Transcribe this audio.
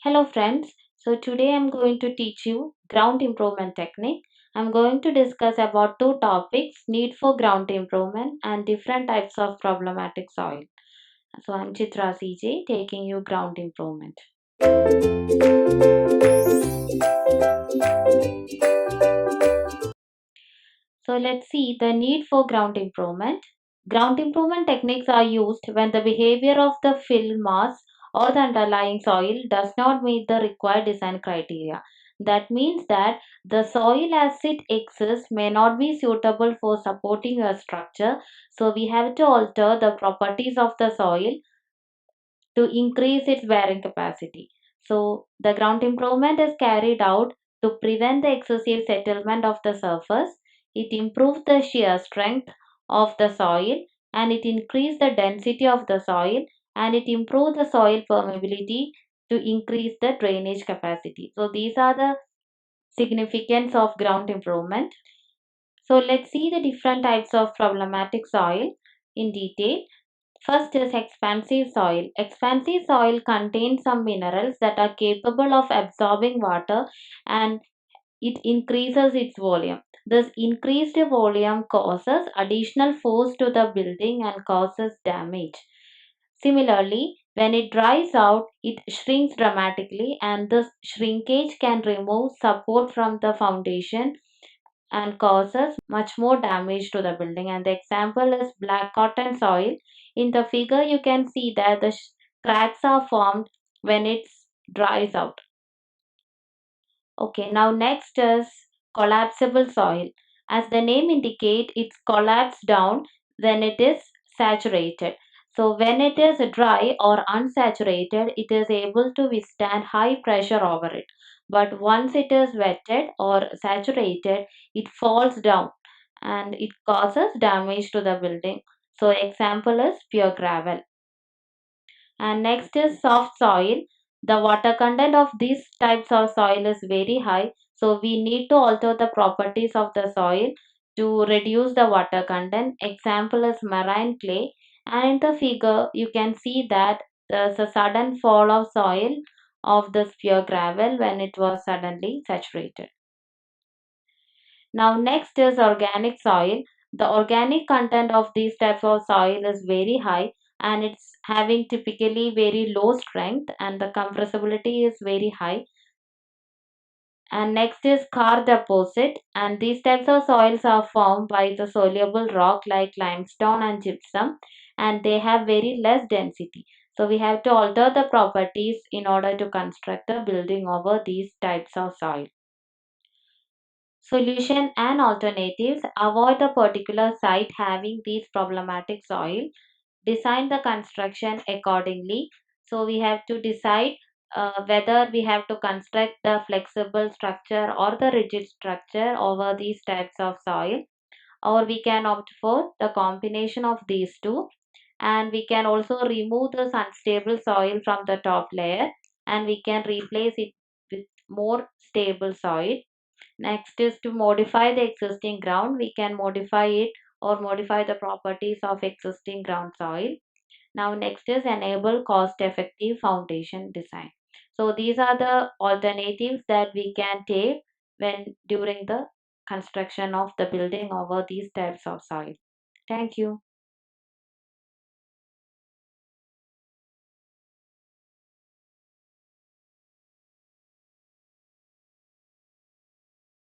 Hello friends, so today I'm going to teach you ground improvement technique. I'm going to discuss about two topics, need for ground improvement and different types of problematic soil. So I'm Chithra CJ taking you ground improvement. So let's see the need for ground improvement. Ground improvement techniques are used when the behavior of the fill mass or the underlying soil does not meet the required design criteria. That means that the soil as it exists may not be suitable for supporting your structure. So we have to alter the properties of the soil to increase its bearing capacity. So the ground improvement is carried out to prevent the excessive settlement of the surface. It improves the shear strength of the soil and it increases the density of the soil and it improves the soil permeability to increase the drainage capacity. So these are the significance of ground improvement. So let's see the different types of problematic soil in detail. First is expansive soil. Expansive soil contains some minerals that are capable of absorbing water and it increases its volume. This increased volume causes additional force to the building and causes damage. Similarly, when it dries out, it shrinks dramatically and this shrinkage can remove support from the foundation and causes much more damage to the building. And the example is black cotton soil. In the figure you can see that the cracks are formed when it dries out. Okay, now next is collapsible soil. As the name indicates, it's collapsed down when it is saturated. So when it is dry or unsaturated, it is able to withstand high pressure over it. But once it is wetted or saturated, it falls down and it causes damage to the building. So example is pure gravel. And next is soft soil. The water content of these types of soil is very high. So we need to alter the properties of the soil to reduce the water content. Example is marine clay. And in the figure, you can see that there's a sudden fall of soil of this pure gravel when it was suddenly saturated. Now next is organic soil. The organic content of these types of soil is very high and it's having typically very low strength and the compressibility is very high. And next is car deposit, and these types of soils are formed by the soluble rock like limestone and gypsum and they have very less density. So we have to alter the properties in order to construct a building over these types of soil. Solution and alternatives: avoid the particular site having these problematic soil. Design the construction accordingly. So we have to decide whether we have to construct the flexible structure or the rigid structure over these types of soil, or we can opt for the combination of these two. And we can also remove this unstable soil from the top layer and we can replace it with more stable soil. Next is to modify the existing ground. We can modify it or modify the properties of existing ground soil. Now next is enable cost effective foundation design. So these are the alternatives that we can take when during the construction of the building over these types of soil. Thank you.